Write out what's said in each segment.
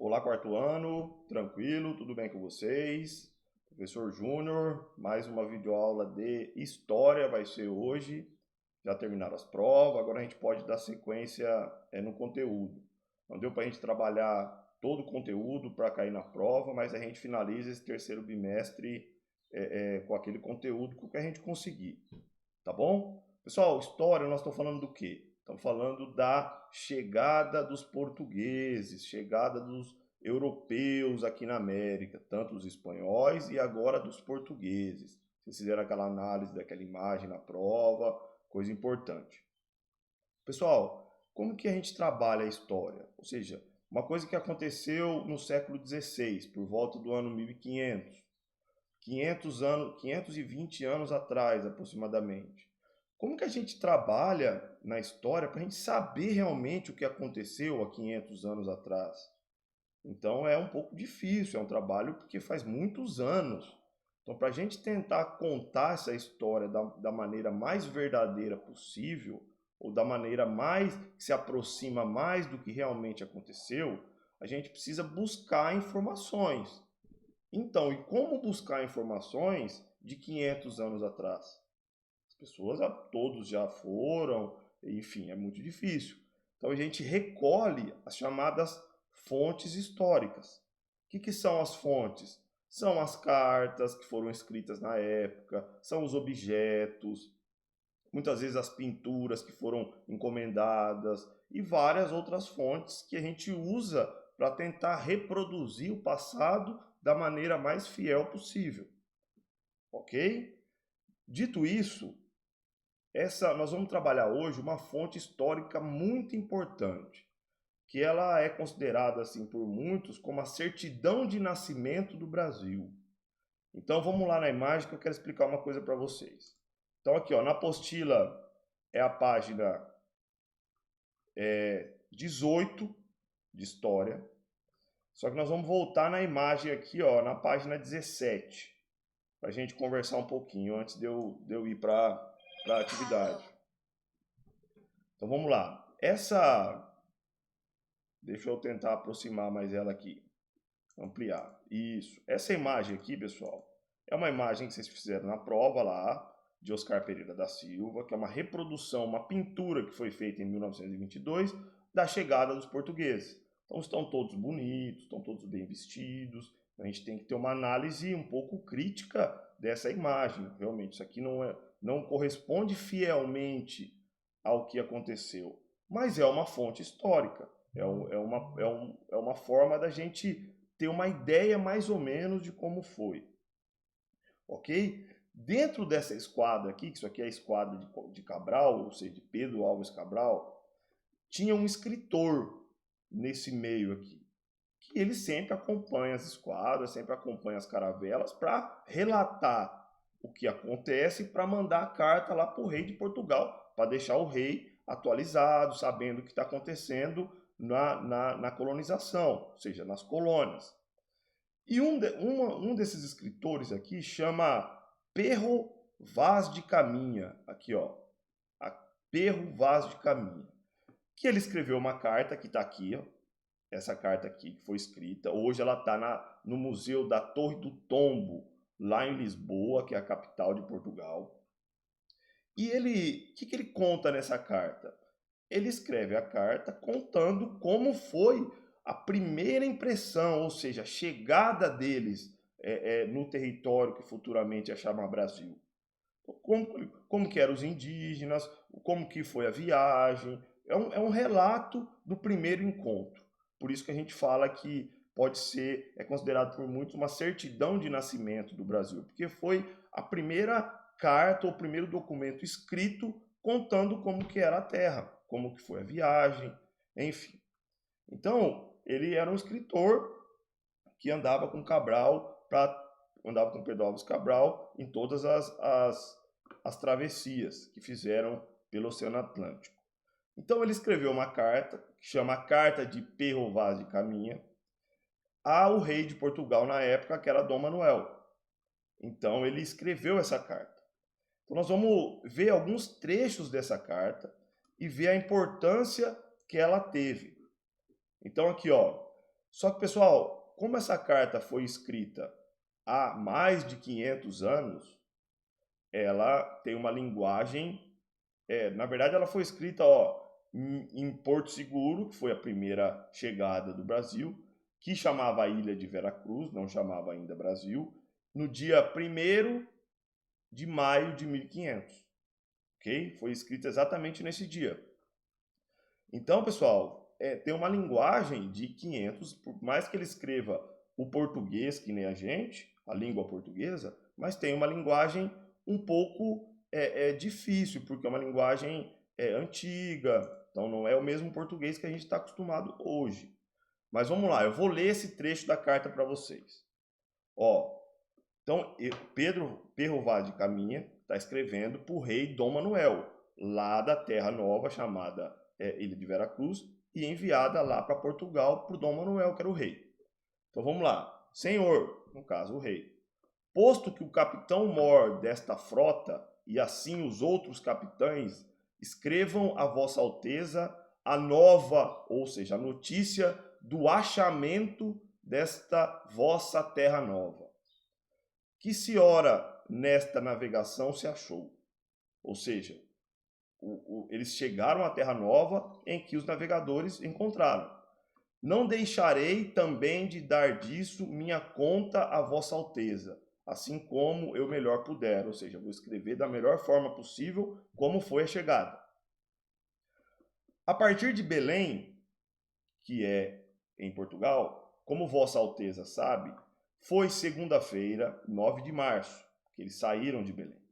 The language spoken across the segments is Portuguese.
Olá, quarto ano, tranquilo, tudo bem com vocês? Professor Júnior, mais uma videoaula de História vai ser hoje. Já terminaram as provas, agora a gente pode dar sequência no conteúdo. Não deu para a gente trabalhar todo o conteúdo para cair na prova, mas a gente finaliza esse terceiro bimestre com aquele conteúdo que a gente conseguir, tá bom? Pessoal, história, nós estamos falando do quê? Estamos falando da chegada dos portugueses, chegada dos europeus aqui na América, tanto os espanhóis e agora dos portugueses. Vocês fizeram aquela análise daquela imagem na prova, coisa importante. Pessoal, como que a gente trabalha a história? Ou seja, uma coisa que aconteceu no século XVI, por volta do ano 1500, 520 anos atrás aproximadamente. Como que a gente trabalha na história para a gente saber realmente o que aconteceu há 500 anos atrás? Então é um pouco difícil, é um trabalho porque faz muitos anos. Então, para a gente tentar contar essa história da maneira mais verdadeira possível, ou da maneira mais que se aproxima mais do que realmente aconteceu, a gente precisa buscar informações. Então, e como buscar informações de 500 anos atrás? As pessoas, todos já foram, enfim, é muito difícil. Então a gente recolhe as chamadas fontes históricas. O que são as fontes? São as cartas que foram escritas na época, são os objetos, muitas vezes as pinturas que foram encomendadas e várias outras fontes que a gente usa para tentar reproduzir o passado da maneira mais fiel possível. Ok? Dito isso, nós vamos trabalhar hoje uma fonte histórica muito importante, que ela é considerada assim por muitos como a certidão de nascimento do Brasil. Então vamos lá na imagem que eu quero explicar uma coisa para vocês. Então aqui, ó, na apostila é a página 18 de história. Só que nós vamos voltar na imagem aqui, ó, na página 17, para a gente conversar um pouquinho antes de eu ir para a atividade. Então vamos lá. Deixa eu tentar aproximar mais ela aqui. Ampliar. Isso. Essa imagem aqui, pessoal, é uma imagem que vocês fizeram na prova lá, de Oscar Pereira da Silva, que é uma reprodução, uma pintura que foi feita em 1922 da chegada dos portugueses. Então estão todos bonitos, estão todos bem vestidos. A gente tem que ter uma análise um pouco crítica dessa imagem. Realmente, isso aqui não corresponde fielmente ao que aconteceu, mas é uma fonte histórica. É uma forma da gente ter uma ideia mais ou menos de como foi. Ok? Dentro dessa esquadra aqui, que isso aqui é a esquadra de Cabral, ou seja, de Pedro Álvares Cabral, tinha um escritor nesse meio aqui, que ele sempre acompanha as esquadras, sempre acompanha as caravelas para relatar o que acontece, para mandar a carta lá para o rei de Portugal, para deixar o rei atualizado, sabendo o que está acontecendo na colonização, ou seja, nas colônias. E um desses escritores aqui chama Perro Vaz de Caminha, aqui ó, Perro Vaz de Caminha, que ele escreveu uma carta que está aqui, ó, essa carta aqui que foi escrita, hoje ela está no Museu da Torre do Tombo, lá em Lisboa, que é a capital de Portugal. E o que ele conta nessa carta? Ele escreve a carta contando como foi a primeira impressão, ou seja, a chegada deles no território que futuramente ia chamar Brasil. Como que eram os indígenas, como que foi a viagem. É um relato do primeiro encontro. Por isso que a gente fala que é considerado por muitos uma certidão de nascimento do Brasil, porque foi a primeira carta ou o primeiro documento escrito contando como que era a terra, como que foi a viagem, enfim. Então, ele era um escritor que andava com andava com Pedro Álvares Cabral em todas as travessias que fizeram pelo Oceano Atlântico. Então ele escreveu uma carta, que chama Carta de Perro Vaz de Caminha, ao rei de Portugal na época, que era Dom Manuel. Então ele escreveu essa carta. Então nós vamos ver alguns trechos dessa carta e ver a importância que ela teve. Então aqui, ó, Só que, pessoal, como essa carta foi escrita há mais de 500 anos, ela tem uma linguagem, na verdade ela foi escrita em Porto Seguro, que foi a primeira chegada do Brasil, que chamava a ilha de Veracruz, não chamava ainda Brasil, no dia 1º de maio de 1500, ok? Foi escrita exatamente nesse dia. Então, pessoal, tem uma linguagem de 500, por mais que ele escreva o português, que nem a gente, a língua portuguesa, mas tem uma linguagem um pouco difícil, porque é uma linguagem antiga, então não é o mesmo português que a gente está acostumado hoje. Mas vamos lá, eu vou ler esse trecho da carta para vocês. Ó, então, Pedro Perro Vaz de Caminha está escrevendo para o rei Dom Manuel, lá da terra nova chamada Ilha de Veracruz, e enviada lá para Portugal para o Dom Manuel, que era o rei. Então vamos lá. Senhor, no caso o rei, posto que o capitão-mor desta frota e assim os outros capitães escrevam a vossa alteza a nova, ou seja, a notícia do achamento desta vossa terra nova, que se ora nesta navegação se achou. Ou seja, eles chegaram à Terra Nova em que os navegadores encontraram. Não deixarei também de dar disso minha conta a vossa alteza, assim como eu melhor puder. Ou seja, vou escrever da melhor forma possível como foi a chegada. A partir de Belém, que é em Portugal, como vossa alteza sabe, foi segunda-feira, 9 de março, que eles saíram de Belém.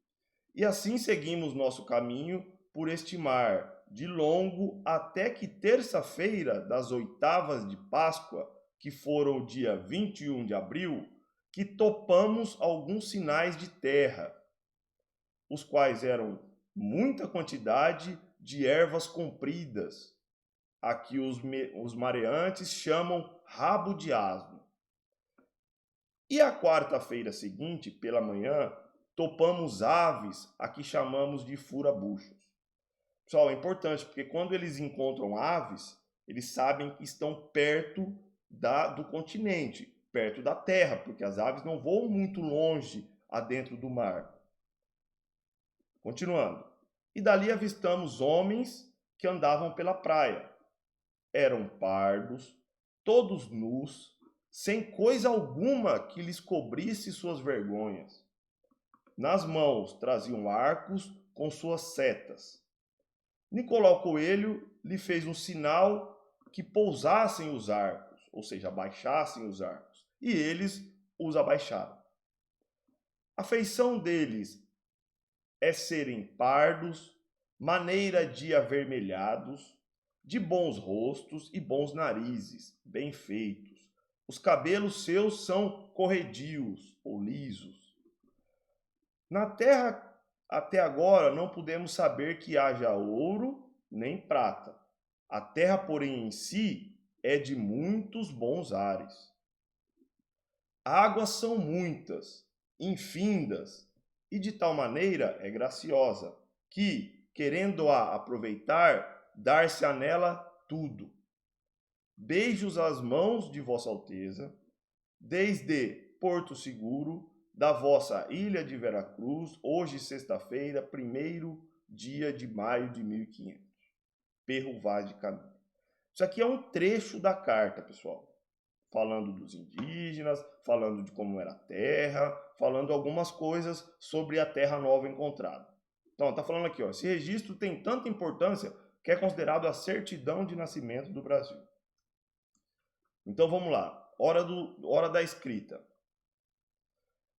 E assim seguimos nosso caminho por este mar, de longo até que terça-feira das oitavas de Páscoa, que foram o dia 21 de abril, que topamos alguns sinais de terra, os quais eram muita quantidade de ervas compridas, a que os mareantes chamam rabo de asno. E a quarta-feira seguinte, pela manhã, topamos aves, a que chamamos de furabuchos. Pessoal, é importante, porque quando eles encontram aves, eles sabem que estão perto do continente, perto da terra, porque as aves não voam muito longe adentro do mar. Continuando. E dali avistamos homens que andavam pela praia. Eram pardos, todos nus, sem coisa alguma que lhes cobrisse suas vergonhas. Nas mãos traziam arcos com suas setas. Nicolau Coelho lhe fez um sinal que pousassem os arcos, ou seja, abaixassem os arcos, e eles os abaixaram. A feição deles é serem pardos, maneira de avermelhados, de bons rostos e bons narizes, bem feitos. Os cabelos seus são corredios ou lisos. Na terra até agora não pudemos saber que haja ouro nem prata. A terra, porém, em si é de muitos bons ares. Águas são muitas, infindas, e de tal maneira é graciosa, que, querendo-a aproveitar, dar-se-á nela tudo. Beijos às mãos de vossa alteza, desde Porto Seguro, da vossa ilha de Veracruz, hoje sexta-feira, 1º dia de maio de 1500. Perro Vaz de Caminha. Isso aqui é um trecho da carta, pessoal. Falando dos indígenas, falando de como era a terra, falando algumas coisas sobre a terra nova encontrada. Então, está falando aqui, ó, esse registro tem tanta importância que é considerado a certidão de nascimento do Brasil. Então, vamos lá. Hora da escrita.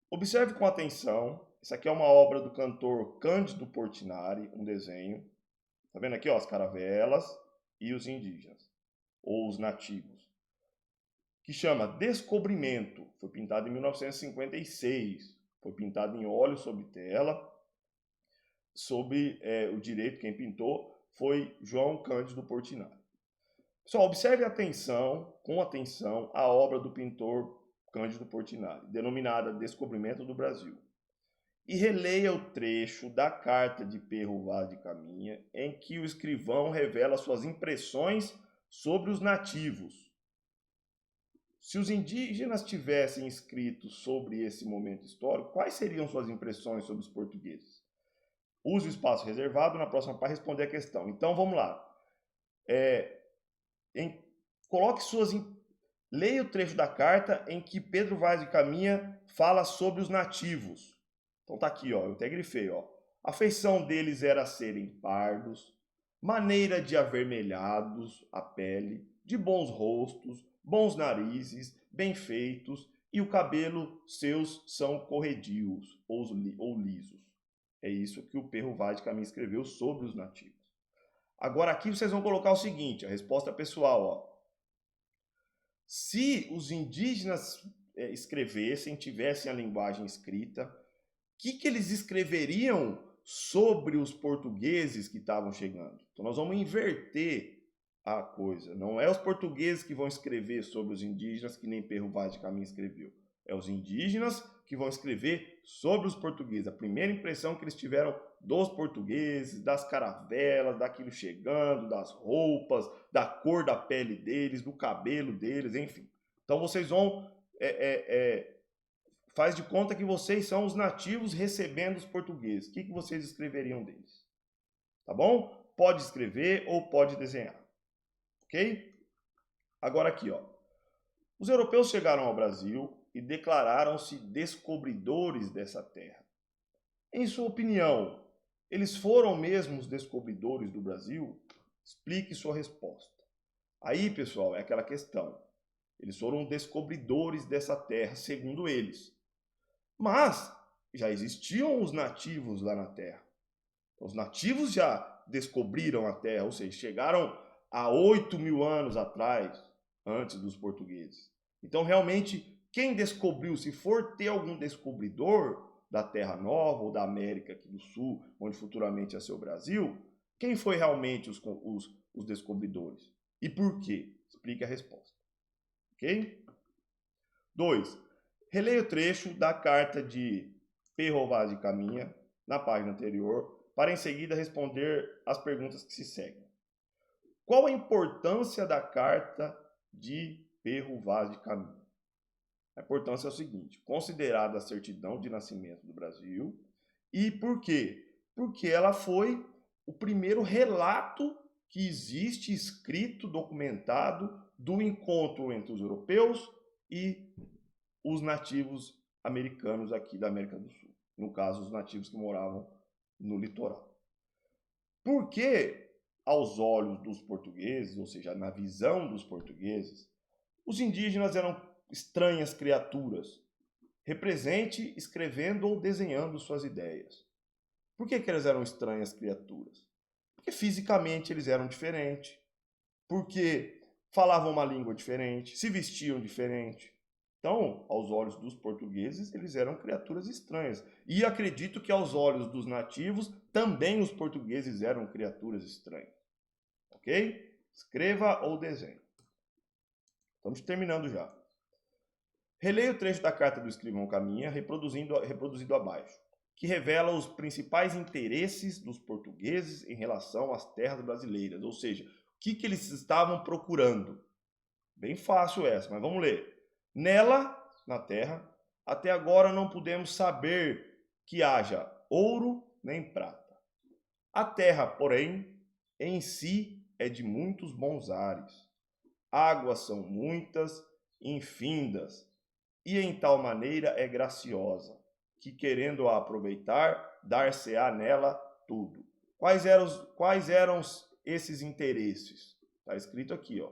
Observe com atenção. Isso aqui é uma obra do cantor Cândido Portinari, um desenho. Tá vendo aqui, ó, as caravelas e os indígenas, ou os nativos, que chama Descobrimento. Foi pintado em 1956. Foi pintado em óleo sobre tela. Sob o direito, quem pintou foi João Cândido Portinari. Pessoal, observe com atenção, a obra do pintor Cândido Portinari, denominada Descobrimento do Brasil. E releia o trecho da carta de Perro Vaz de Caminha, em que o escrivão revela suas impressões sobre os nativos. se os indígenas tivessem escrito sobre esse momento histórico, quais seriam suas impressões sobre os portugueses? Use o espaço reservado na próxima para responder a questão. Então, vamos lá. Coloque leia o trecho da carta em que Pedro Vaz de Caminha fala sobre os nativos. Então tá aqui, ó, eu até grifei, ó. A feição deles era serem pardos, maneira de avermelhados a pele, de bons rostos, bons narizes, bem feitos, e o cabelo seus são corredios ou lisos. É isso que o Pedro Vaz de Caminha escreveu sobre os nativos. Agora aqui vocês vão colocar o seguinte, a resposta pessoal, ó. Se os indígenas escrevessem, tivessem a linguagem escrita, o que eles escreveriam sobre os portugueses que estavam chegando? Então nós vamos inverter a coisa. Não é os portugueses que vão escrever sobre os indígenas, que nem Pedro Vaz de Caminha escreveu. É os indígenas que vão escrever sobre os portugueses. A primeira impressão que eles tiveram dos portugueses, das caravelas, daquilo chegando, das roupas, da cor da pele deles, do cabelo deles, enfim. Então vocês vão... faz de conta que vocês são os nativos recebendo os portugueses. O que vocês escreveriam deles? Tá bom? Pode escrever ou pode desenhar. Ok? Agora aqui, ó. Os europeus chegaram ao Brasil e declararam-se descobridores dessa terra. Em sua opinião, eles foram mesmo os descobridores do Brasil? Explique sua resposta. Aí, pessoal, é aquela questão. Eles foram descobridores dessa terra, segundo eles. Mas já existiam os nativos lá na terra. Os nativos já descobriram a terra, ou seja, chegaram há 8.000 anos atrás, antes dos portugueses. Então, realmente, quem descobriu, se for ter algum descobridor da Terra Nova ou da América aqui do Sul, onde futuramente ia ser o Brasil, quem foi realmente os descobridores? E por quê? Explique a resposta. Ok? 2. Releia o trecho da carta de Pedro Vaz de Caminha, na página anterior, para em seguida responder as perguntas que se seguem. Qual a importância da carta de Pedro Vaz de Caminha? A importância é o seguinte, considerada a certidão de nascimento do Brasil. E por quê? Porque ela foi o primeiro relato que existe escrito, documentado, do encontro entre os europeus e os nativos americanos aqui da América do Sul. No caso, os nativos que moravam no litoral. Porque, aos olhos dos portugueses, ou seja, na visão dos portugueses, os indígenas eram estranhas criaturas, represente escrevendo ou desenhando suas ideias. Por que eles eram estranhas criaturas? Porque fisicamente eles eram diferentes, porque falavam uma língua diferente, se vestiam diferente. Então, aos olhos dos portugueses, eles eram criaturas estranhas. E acredito que aos olhos dos nativos, também os portugueses eram criaturas estranhas. Ok? Escreva ou desenhe. Estamos terminando já. Releia o trecho da carta do escrivão Caminha, reproduzido abaixo, que revela os principais interesses dos portugueses em relação às terras brasileiras, ou seja, o que eles estavam procurando. Bem fácil essa, mas vamos ler. Nela, na terra, até agora não pudemos saber que haja ouro nem prata. A terra, porém, em si é de muitos bons ares. Águas são muitas, infindas, e em tal maneira é graciosa, que querendo-a aproveitar, dar-se-á nela tudo. Quais eram esses interesses? Está escrito aqui, ó.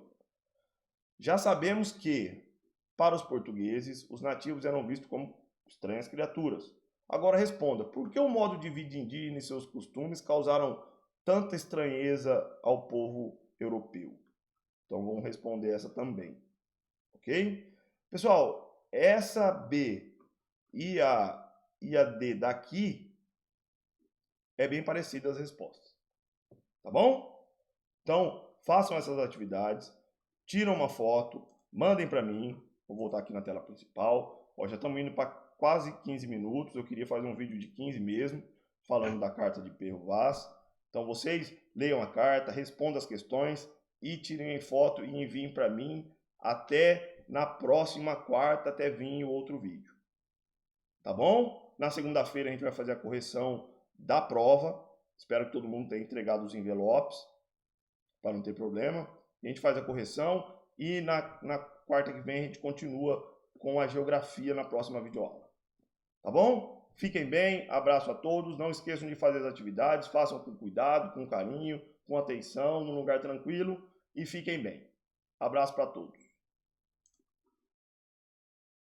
Já sabemos que, para os portugueses, os nativos eram vistos como estranhas criaturas. Agora responda, por que o modo de vida indígena e seus costumes causaram tanta estranheza ao povo europeu? Então vamos responder essa também, ok? Pessoal, essa B e a D daqui é bem parecida as respostas, tá bom? Então, façam essas atividades, tiram uma foto, mandem para mim, vou voltar aqui na tela principal, ó, já estamos indo para quase 15 minutos, eu queria fazer um vídeo de 15 mesmo, falando da carta de Pedro Vaz. Então vocês leiam a carta, respondam as questões e tirem foto e enviem para mim até na próxima quarta até vir o outro vídeo. Tá bom? Na segunda-feira a gente vai fazer a correção da prova. Espero que todo mundo tenha entregado os envelopes, para não ter problema. A gente faz a correção e na quarta que vem a gente continua com a geografia na próxima videoaula. Tá bom? Fiquem bem, abraço a todos. Não esqueçam de fazer as atividades, façam com cuidado, com carinho, com atenção, num lugar tranquilo e fiquem bem. Abraço para todos.